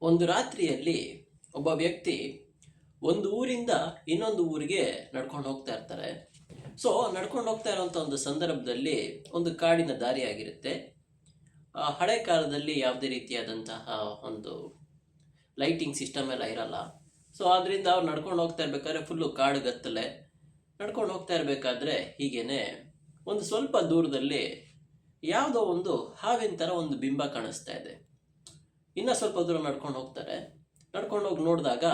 ಒಂದು ರಾತ್ರಿಯಲ್ಲಿ ಒಬ್ಬ ವ್ಯಕ್ತಿ ಒಂದು ಊರಿಂದ ಇನ್ನೊಂದು ಊರಿಗೆ ನಡ್ಕೊಂಡು ಹೋಗ್ತಾ ಇರ್ತಾರೆ. ಸೊ ನಡ್ಕೊಂಡು ಹೋಗ್ತಾ ಇರುವಂಥ ಒಂದು ಸಂದರ್ಭದಲ್ಲಿ ಒಂದು ಕಾಡಿನ ದಾರಿಯಾಗಿರುತ್ತೆ. ಹಳೆ ಕಾಲದಲ್ಲಿ ಯಾವುದೇ ರೀತಿಯಾದಂತಹ ಒಂದು ಲೈಟಿಂಗ್ ಸಿಸ್ಟಮ್ ಎಲ್ಲ ಇರಲ್ಲ. ಸೊ ಆದ್ದರಿಂದ ಅವ್ರು ನಡ್ಕೊಂಡು ಹೋಗ್ತಾ ಇರ್ಬೇಕಾದ್ರೆ ಫುಲ್ಲು ಕಾಡು ಗತ್ತಲೆ ನಡ್ಕೊಂಡು ಹೋಗ್ತಾ ಇರಬೇಕಾದ್ರೆ ಹೀಗೇನೆ ಒಂದು ಸ್ವಲ್ಪ ದೂರದಲ್ಲಿ ಯಾವುದೋ ಒಂದು ಹಾವಿನ ಥರ ಒಂದು ಬಿಂಬ ಕಾಣಿಸ್ತಾ ಇದೆ. ಇನ್ನೂ ಸ್ವಲ್ಪ ದೂರ ನಡ್ಕೊಂಡು ಹೋಗ್ತಾರೆ. ನಡ್ಕೊಂಡು ಹೋಗಿ ನೋಡಿದಾಗ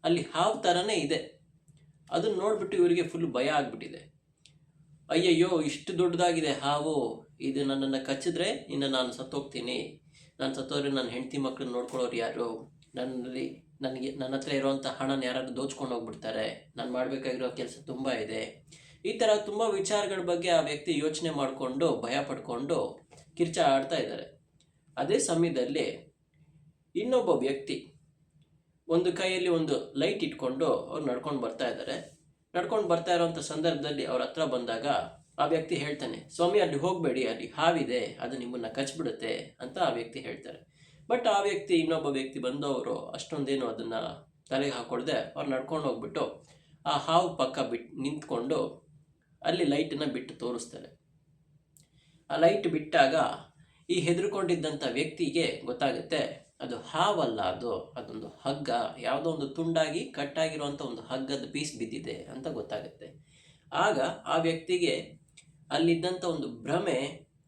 ಅಲ್ಲಿ ಹಾವು ಥರನೇ ಇದೆ. ಅದನ್ನು ನೋಡಿಬಿಟ್ಟು ಇವರಿಗೆ ಫುಲ್ ಭಯ ಆಗಿಬಿಟ್ಟಿದೆ. ಅಯ್ಯಯ್ಯೋ, ಇಷ್ಟು ದೊಡ್ಡದಾಗಿದೆ ಹಾವು, ಇದು ನನ್ನನ್ನು ಕಚ್ಚಿದ್ರೆ ಇನ್ನು ನಾನು ಸತ್ತೋಗ್ತೀನಿ. ನಾನು ಸತ್ತೋದ್ರೆ ನನ್ನ ಹೆಂಡತಿ ಮಕ್ಕಳನ್ನ ನೋಡ್ಕೊಳ್ಳೋರು ಯಾರು? ನನ್ನ ಹತ್ರ ಇರುವಂಥ ಹಣನ ಯಾರಾದ್ರೂ ದೋಚ್ಕೊಂಡು ಹೋಗ್ಬಿಡ್ತಾರೆ. ನಾನು ಮಾಡಬೇಕಾಗಿರೋ ಕೆಲಸ ತುಂಬ ಇದೆ. ಈ ಥರ ತುಂಬ ವಿಚಾರಗಳ ಬಗ್ಗೆ ಆ ವ್ಯಕ್ತಿ ಯೋಚನೆ ಮಾಡಿಕೊಂಡು ಭಯ ಪಡ್ಕೊಂಡು ಕಿರ್ಚ ಆಡ್ತಾ ಇದ್ದಾರೆ. ಅದೇ ಸಮಯದಲ್ಲಿ ಇನ್ನೊಬ್ಬ ವ್ಯಕ್ತಿ ಒಂದು ಕೈಯಲ್ಲಿ ಒಂದು ಲೈಟ್ ಇಟ್ಕೊಂಡು ಅವ್ರು ನಡ್ಕೊಂಡು ಬರ್ತಾ ಇದ್ದಾರೆ. ನಡ್ಕೊಂಡು ಬರ್ತಾ ಇರೋವಂಥ ಸಂದರ್ಭದಲ್ಲಿ ಅವ್ರ ಹತ್ರ ಬಂದಾಗ ಆ ವ್ಯಕ್ತಿ ಹೇಳ್ತಾನೆ, ಸ್ವಾಮಿ ಅಲ್ಲಿ ಹೋಗಬೇಡಿ, ಅಲ್ಲಿ ಹಾವಿದೆ, ಅದು ನಿಮ್ಮನ್ನು ಕಚ್ಬಿಡುತ್ತೆ ಅಂತ ಆ ವ್ಯಕ್ತಿ ಹೇಳ್ತಾರೆ. ಬಟ್ ಆ ವ್ಯಕ್ತಿ ಇನ್ನೊಬ್ಬ ವ್ಯಕ್ತಿ ಬಂದವರು ಅಷ್ಟೊಂದೇನು ಅದನ್ನು ತಲೆಗೆ ಹಾಕೊಳ್ದೆ ಅವ್ರು ನಡ್ಕೊಂಡು ಹೋಗ್ಬಿಟ್ಟು ಆ ಹಾವು ಪಕ್ಕ ನಿಂತ್ಕೊಂಡು ಅಲ್ಲಿ ಲೈಟನ್ನು ಬಿಟ್ಟು ತೋರಿಸ್ತಾರೆ. ಆ ಲೈಟ್ ಬಿಟ್ಟಾಗ ಈ ಹೆದರ್ಕೊಂಡಿದ್ದಂಥ ವ್ಯಕ್ತಿಗೆ ಗೊತ್ತಾಗುತ್ತೆ ಅದು ಹಾವಲ್ಲ, ಅದೊಂದು ಹಗ್ಗ, ಯಾವುದೋ ಒಂದು ತುಂಡಾಗಿ ಕಟ್ಟಾಗಿರುವಂಥ ಒಂದು ಹಗ್ಗದ ಪೀಸ್ ಬಿದ್ದಿದೆ ಅಂತ ಗೊತ್ತಾಗುತ್ತೆ. ಆಗ ಆ ವ್ಯಕ್ತಿಗೆ ಅಲ್ಲಿದ್ದಂಥ ಒಂದು ಭ್ರಮೆ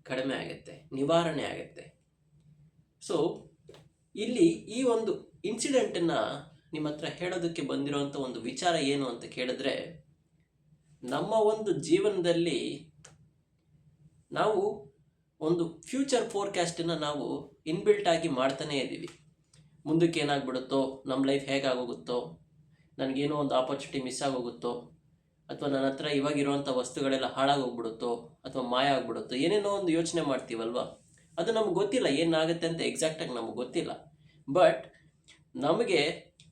ಕಡಿಮೆ ಆಗುತ್ತೆ, ನಿವಾರಣೆ ಆಗುತ್ತೆ. ಸೊ ಇಲ್ಲಿ ಈ ಒಂದು ಇನ್ಸಿಡೆಂಟನ್ನು ನಿಮ್ಮ ಹತ್ರ ಹೇಳೋದಕ್ಕೆ ಬಂದಿರೋಂಥ ಒಂದು ವಿಚಾರ ಏನು ಅಂತ ಕೇಳಿದ್ರೆ, ನಮ್ಮ ಒಂದು ಜೀವನದಲ್ಲಿ ನಾವು ಒಂದು ಫ್ಯೂಚರ್ ಫೋರ್ಕಾಸ್ಟನ್ನು ನಾವು ಇನ್ಬಿಲ್ಟ್ ಆಗಿ ಮಾಡ್ತಾನೇ ಇದ್ದೀವಿ. ಮುಂದಕ್ಕೆ ಏನಾಗ್ಬಿಡುತ್ತೋ, ನಮ್ಮ ಲೈಫ್ ಹೇಗಾಗೋಗುತ್ತೋ, ನನಗೇನೋ ಒಂದು ಆಪರ್ಚುನಿಟಿ ಮಿಸ್ ಆಗೋಗುತ್ತೋ, ಅಥವಾ ನನ್ನ ಹತ್ರ ಇವಾಗಿರುವಂಥ ವಸ್ತುಗಳೆಲ್ಲ ಹಾಳಾಗೋಗ್ಬಿಡುತ್ತೋ, ಅಥವಾ ಮಾಯ ಆಗ್ಬಿಡುತ್ತೋ, ಏನೇನೋ ಒಂದು ಯೋಚನೆ ಮಾಡ್ತೀವಲ್ವ. ಅದು ನಮ್ಗೆ ಗೊತ್ತಿಲ್ಲ ಏನಾಗುತ್ತೆ ಅಂತ, ಎಕ್ಸಾಕ್ಟಾಗಿ ನಮಗೆ ಗೊತ್ತಿಲ್ಲ. ಬಟ್ ನಮಗೆ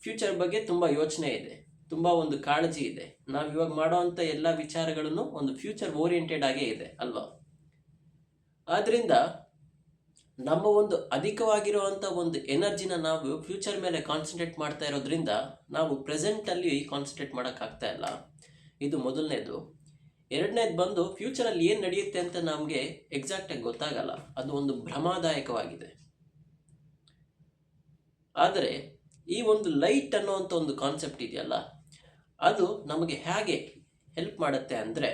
ಫ್ಯೂಚರ್ ಬಗ್ಗೆ ತುಂಬ ಯೋಚನೆ ಇದೆ, ತುಂಬ ಒಂದು ಕಾಳಜಿ ಇದೆ. ನಾವು ಇವಾಗ ಮಾಡೋವಂಥ ಎಲ್ಲ ವಿಚಾರಗಳನ್ನು ಒಂದು ಫ್ಯೂಚರ್ ಓರಿಯೆಂಟೆಡ್ ಆಗೇ ಇದೆ ಅಲ್ವಾ. ಆದ್ದರಿಂದ ನಮ್ಮ ಒಂದು ಅಧಿಕವಾಗಿರುವಂಥ ಒಂದು ಎನರ್ಜಿನ ನಾವು ಫ್ಯೂಚರ್ ಮೇಲೆ ಕಾನ್ಸಂಟ್ರೇಟ್ ಮಾಡ್ತಾ ಇರೋದ್ರಿಂದ ನಾವು ಪ್ರೆಸೆಂಟಲ್ಲಿ ಕಾನ್ಸಂಟ್ರೇಟ್ ಮಾಡೋಕ್ಕಾಗ್ತಾ ಇಲ್ಲ. ಇದು ಮೊದಲನೇದು. ಎರಡನೇದು ಬಂದು ಫ್ಯೂಚರಲ್ಲಿ ಏನು ನಡೆಯುತ್ತೆ ಅಂತ ನಮಗೆ ಎಕ್ಸಾಕ್ಟಾಗಿ ಗೊತ್ತಾಗಲ್ಲ, ಅದು ಒಂದು ಭ್ರಮಾದಾಯಕವಾಗಿದೆ. ಆದರೆ ಈ ಒಂದು ಲೈಟ್ ಅನ್ನೋವಂಥ ಒಂದು ಕಾನ್ಸೆಪ್ಟ್ ಇದೆಯಲ್ಲ, ಅದು ನಮಗೆ ಹೇಗೆ ಹೆಲ್ಪ್ ಮಾಡುತ್ತೆ ಅಂದರೆ,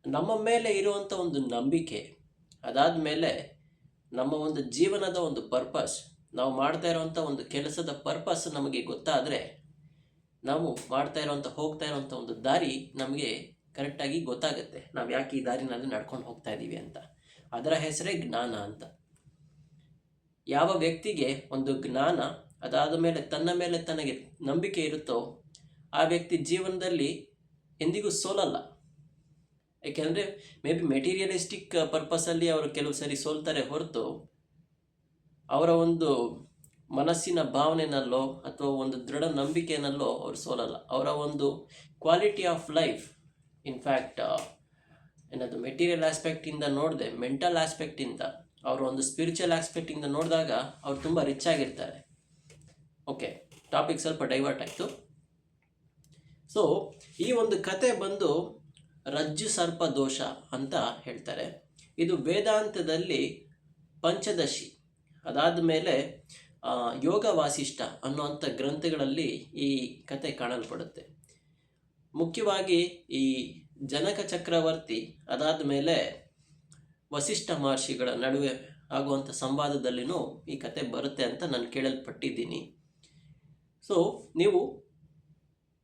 ನಮ್ಮ ಮೇಲೆ ಇರುವಂಥ ಒಂದು ನಂಬಿಕೆ, ಅದಾದ ಮೇಲೆ ನಮ್ಮ ಒಂದು ಜೀವನದ ಒಂದು ಪರ್ಪಸ್, ನಾವು ಮಾಡ್ತಾ ಇರೋವಂಥ ಒಂದು ಕೆಲಸದ ಪರ್ಪಸ್ ನಮಗೆ ಗೊತ್ತಾದರೆ, ನಾವು ಮಾಡ್ತಾ ಇರೋವಂಥ ಹೋಗ್ತಾ ಇರೋವಂಥ ಒಂದು ದಾರಿ ನಮಗೆ ಕರೆಕ್ಟಾಗಿ ಗೊತ್ತಾಗುತ್ತೆ. ನಾವು ಯಾಕೆ ಈ ದಾರಿನಲ್ಲಿ ನಡ್ಕೊಂಡು ಹೋಗ್ತಾ ಇದ್ದೀವಿ ಅಂತ. ಅದರ ಹೆಸರೇ ಜ್ಞಾನ ಅಂತ. ಯಾವ ವ್ಯಕ್ತಿಗೆ ಒಂದು ಜ್ಞಾನ, ಅದಾದ ಮೇಲೆ ತನ್ನ ಮೇಲೆ ತನಗೆ ನಂಬಿಕೆ ಇರುತ್ತೋ ಆ ವ್ಯಕ್ತಿ ಜೀವನದಲ್ಲಿ ಎಂದಿಗೂ ಸೋಲಲ್ಲ. ಏಕೆಂದರೆ ಮೇ ಬಿ ಮೆಟೀರಿಯಲಿಸ್ಟಿಕ್ ಪರ್ಪಸಲ್ಲಿ ಅವರು ಕೆಲವು ಸರಿ ಸೋಲ್ತಾರೆ ಹೊರತು, ಅವರ ಒಂದು ಮನಸ್ಸಿನ ಭಾವನೆನಲ್ಲೋ ಅಥವಾ ಒಂದು ದೃಢ ನಂಬಿಕೆನಲ್ಲೋ ಅವರು ಸೋಲಲ್ಲ. ಅವರ ಒಂದು ಕ್ವಾಲಿಟಿ ಆಫ್ ಲೈಫ್, ಇನ್ಫ್ಯಾಕ್ಟ್ ಏನದು ಮೆಟೀರಿಯಲ್ ಆಸ್ಪೆಕ್ಟಿಂದ ನೋಡಿದೆ, ಮೆಂಟಲ್ ಆಸ್ಪೆಕ್ಟಿಂದ, ಅವರ ಒಂದು ಸ್ಪಿರಿಚುವಲ್ ಆಸ್ಪೆಕ್ಟಿಂದ ನೋಡಿದಾಗ ಅವ್ರು ತುಂಬ ರಿಚ್ ಆಗಿರ್ತಾರೆ. ಓಕೆ, ಟಾಪಿಕ್ ಸ್ವಲ್ಪ ಡೈವರ್ಟ್ ಆಯಿತು. ಸೊ ಈ ಒಂದು ಕತೆ ಬಂದು ರಜ್ಜು ಸರ್ಪ ದೋಷ ಅಂತ ಹೇಳ್ತಾರೆ. ಇದು ವೇದಾಂತದಲ್ಲಿ ಪಂಚದಶಿ, ಅದಾದ ಮೇಲೆ ಯೋಗ ವಾಸಿಷ್ಠ ಅನ್ನುವಂಥ ಗ್ರಂಥಗಳಲ್ಲಿ ಈ ಕತೆ ಕಾಣಲ್ಪಡುತ್ತೆ. ಮುಖ್ಯವಾಗಿ ಈ ಜನಕ ಚಕ್ರವರ್ತಿ ಅದಾದ ಮೇಲೆ ವಸಿಷ್ಠ ಮಹರ್ಷಿಗಳ ನಡುವೆ ಆಗುವಂಥ ಸಂವಾದದಲ್ಲಿನೂ ಈ ಕತೆ ಬರುತ್ತೆ ಅಂತ ನಾನು ಕೇಳಲ್ಪಟ್ಟಿದ್ದೀನಿ. ಸೊ ನೀವು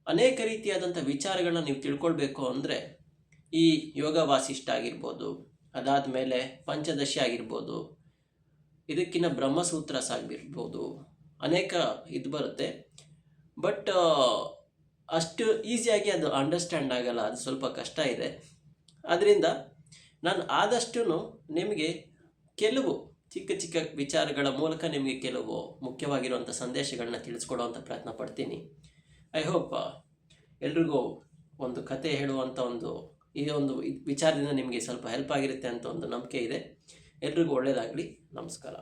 ಅನೇಕ ರೀತಿಯಾದಂಥ ವಿಚಾರಗಳನ್ನ ನೀವು ತಿಳ್ಕೊಳ್ಬೇಕು ಅಂದರೆ ಈ ಯೋಗ ವಾಸಿಷ್ಠ ಆಗಿರ್ಬೋದು, ಅದಾದ ಮೇಲೆ ಪಂಚದಶಿ ಆಗಿರ್ಬೋದು, ಇದಕ್ಕಿಂತ ಬ್ರಹ್ಮಸೂತ್ರಸ್ ಆಗಿರ್ಬೋದು, ಅನೇಕ ಇದು ಬರುತ್ತೆ. ಬಟ್ ಅಷ್ಟು ಈಸಿಯಾಗಿ ಅದು ಅಂಡರ್ಸ್ಟ್ಯಾಂಡ್ ಆಗಲ್ಲ, ಅದು ಸ್ವಲ್ಪ ಕಷ್ಟ ಇದೆ. ಆದ್ದರಿಂದ ನಾನು ಆದಷ್ಟು ನಿಮಗೆ ಕೆಲವು ಚಿಕ್ಕ ಚಿಕ್ಕ ವಿಚಾರಗಳ ಮೂಲಕ ನಿಮಗೆ ಕೆಲವು ಮುಖ್ಯವಾಗಿರುವಂಥ ಸಂದೇಶಗಳನ್ನ ತಿಳಿಸ್ಕೊಡುವಂಥ ಪ್ರಯತ್ನ ಪಡ್ತೀನಿ. ಐ ಹೋಪ್ ಎಲ್ರಿಗೂ ಒಂದು ಕತೆ ಹೇಳುವಂಥ ಈ ಒಂದು ವಿಚಾರದಿಂದ ನಿಮಗೆ ಸ್ವಲ್ಪ ಹೆಲ್ಪ್ ಆಗಿರುತ್ತೆ ಅಂತ ಒಂದು ನಂಬಿಕೆ ಇದೆ. ಎಲ್ರಿಗೂ ಒಳ್ಳೆಯದಾಗಲಿ. ನಮಸ್ಕಾರ.